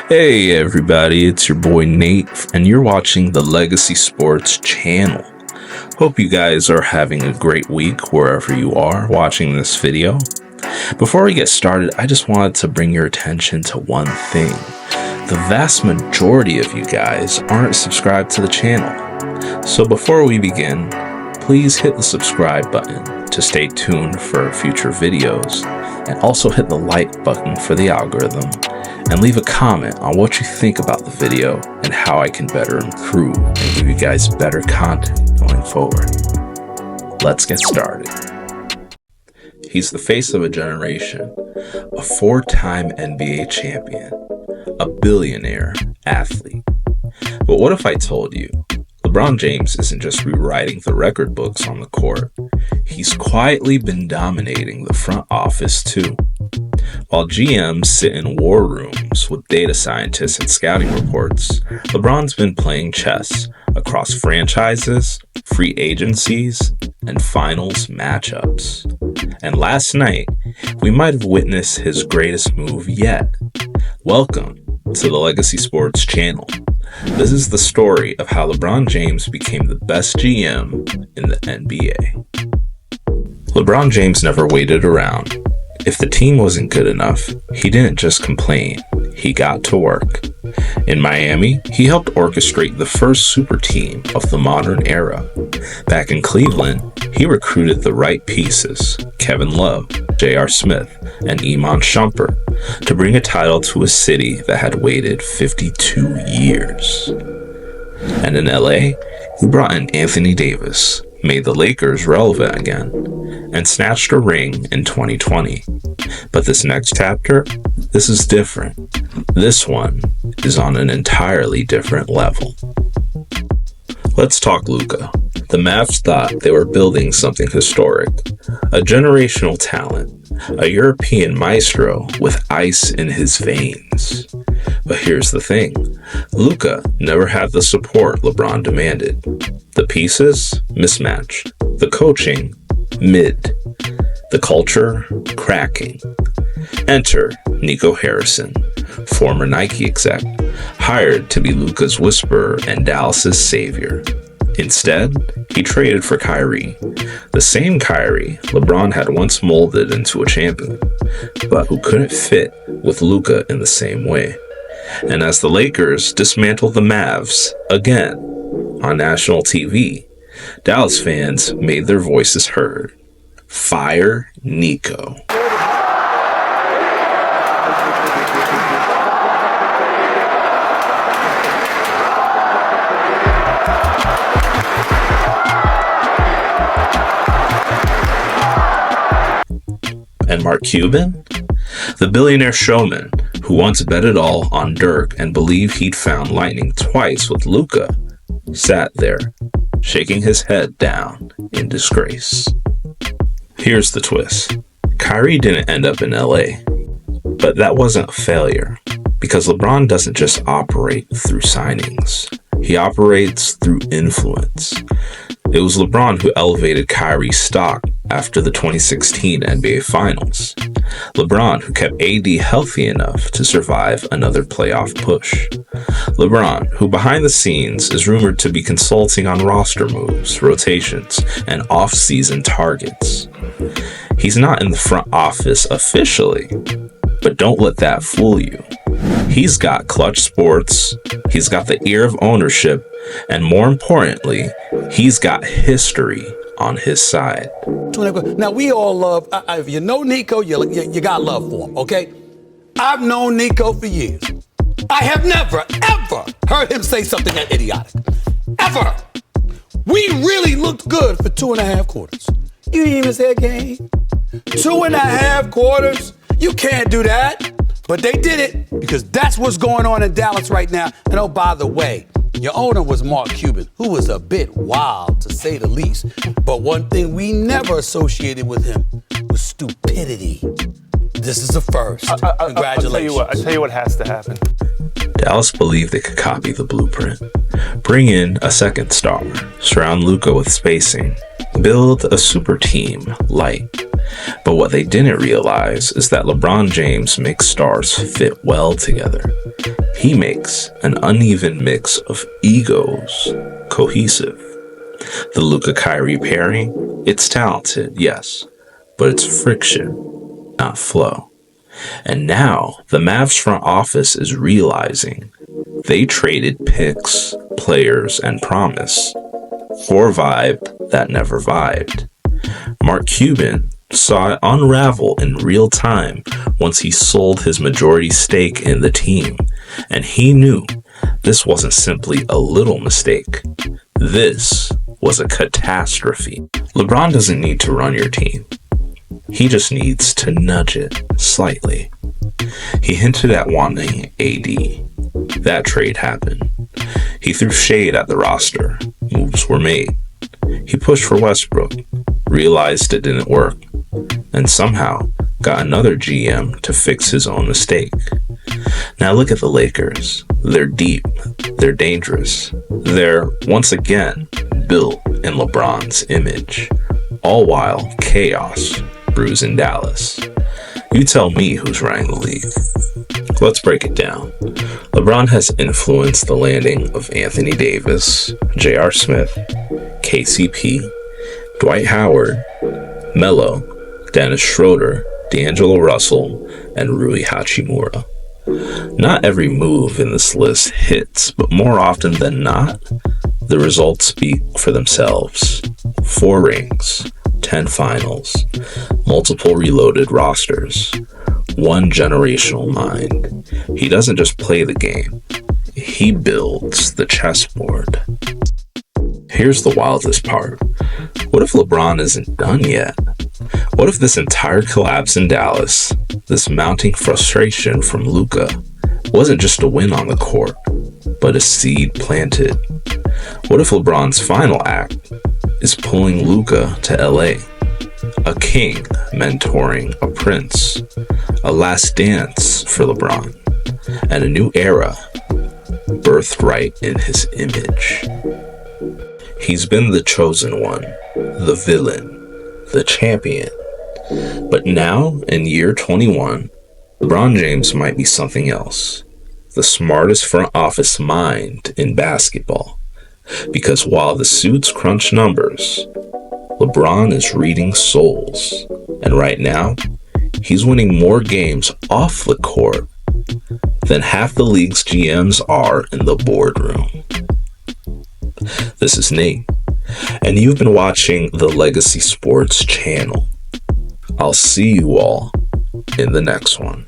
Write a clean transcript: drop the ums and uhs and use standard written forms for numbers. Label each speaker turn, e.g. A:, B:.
A: Hey everybody, it's your boy Nate, and you're watching the Legacy Sports channel. Hope you guys are having a great week wherever you are watching this video. Before we get started, I just wanted to bring your attention to one thing. The vast majority of you guys aren't subscribed to the channel. So before we begin, please hit the subscribe button to stay tuned for future videos, and also hit the like button for the algorithm. And leave a comment on what you think about the video and how I can better improve and give you guys better content going forward. Let's get started. He's the face of a generation, a four-time NBA champion, a billionaire athlete. But what if I told you LeBron James isn't just rewriting the record books on the court, he's quietly been dominating the front office too. While GMs sit in war rooms with data scientists and scouting reports, LeBron's been playing chess across franchises, free agencies, and finals matchups. And last night, we might have witnessed his greatest move yet. Welcome to the Legacy Sports channel. This is the story of how LeBron James became the best GM in the NBA. LeBron James never waited around. If the team wasn't good enough, he didn't just complain, he got to work. In Miami, he helped orchestrate the first super team of the modern era. Back in Cleveland, he recruited the right pieces, Kevin Love, J.R. Smith, and Iman Shumpert, to bring a title to a city that had waited 52 years. And in LA, he brought in Anthony Davis, made the Lakers relevant again, and snatched a ring in 2020. But this next chapter, this is different. This one is on an entirely different level. Let's talk Luka. The Mavs thought they were building something historic, a generational talent, a European maestro with ice in his veins. But here's the thing, Luka never had the support LeBron demanded. The pieces, mismatched. The coaching, mid. The culture, cracking. Enter Nico Harrison, former Nike exec, hired to be Luka's whisperer and Dallas's savior. Instead, he traded for Kyrie, the same Kyrie LeBron had once molded into a champion, but who couldn't fit with Luka in the same way. And as the Lakers dismantled the Mavs again on national TV, Dallas fans made their voices heard. Fire Nico. And Mark Cuban? The billionaire showman who once bet it all on Dirk and believed he'd found lightning twice with Luka, sat there, shaking his head down in disgrace. Here's the twist. Kyrie didn't end up in LA, but that wasn't a failure, because LeBron doesn't just operate through signings. He operates through influence. It was LeBron who elevated Kyrie's stock after the 2016 NBA Finals. LeBron who kept AD healthy enough to survive another playoff push. LeBron who behind the scenes is rumored to be consulting on roster moves, rotations, and off-season targets. He's not in the front office officially, but don't let that fool you. He's got clutch sports, he's got the ear of ownership, and more importantly, he's got history on his side.
B: Now, we all love, if you know Nico, you got love for him, okay? I've known Nico for years. I have never, ever heard him say something that idiotic. Ever. We really looked good for 2.5 quarters. You didn't even say a game. 2.5 quarters? You can't do that. But they did it because that's what's going on in Dallas right now. And oh, by the way, your owner was Mark Cuban, who was a bit wild, to say the least. But one thing we never associated with him was stupidity. This is a first. Congratulations.
C: I'll tell you what has to happen.
A: Dallas believed they could copy the blueprint. Bring in a second star, surround Luka with spacing, build a super team light, But what they didn't realize is that LeBron James makes stars fit well together. He makes an uneven mix of egos cohesive. The Luka-Kyrie pairing, it's talented, yes, but it's friction, not flow. And now the Mavs front office is realizing they traded picks, players, and promise for vibe that never vibed. Mark Cuban saw it unravel in real time once he sold his majority stake in the team, and he knew this wasn't simply a little mistake. This was a catastrophe. LeBron doesn't need to run your team. He just needs to nudge it slightly. He hinted at wanting AD. That trade happened. He threw shade at the roster. Moves were made. He pushed for Westbrook, realized it didn't work, and somehow got another GM to fix his own mistake. Now look at the Lakers. They're deep. They're dangerous. They're, once again, built in LeBron's image, all while chaos brews in Dallas. You tell me who's running the league. Let's break it down. LeBron has influenced the landing of Anthony Davis, J.R. Smith, KCP, Dwight Howard, Melo, Dennis Schroeder, D'Angelo Russell, and Rui Hachimura. Not every move in this list hits, but more often than not, the results speak for themselves. 4 rings, 10 finals, multiple reloaded rosters, one generational mind. He doesn't just play the game, he builds the chessboard. Here's the wildest part. What if LeBron isn't done yet? What if this entire collapse in Dallas, this mounting frustration from Luka, wasn't just a win on the court, but a seed planted? What if LeBron's final act is pulling Luka to LA? A king mentoring a prince, a last dance for LeBron, and a new era birthed right in his image. He's been the chosen one, the villain, the champion. But now, in year 21, LeBron James might be something else. The smartest front office mind in basketball. Because while the suits crunch numbers, LeBron is reading souls. And right now, he's winning more games off the court than half the league's GMs are in the boardroom. This is Nate, and you've been watching the Legacy Sports channel. I'll see you all in the next one.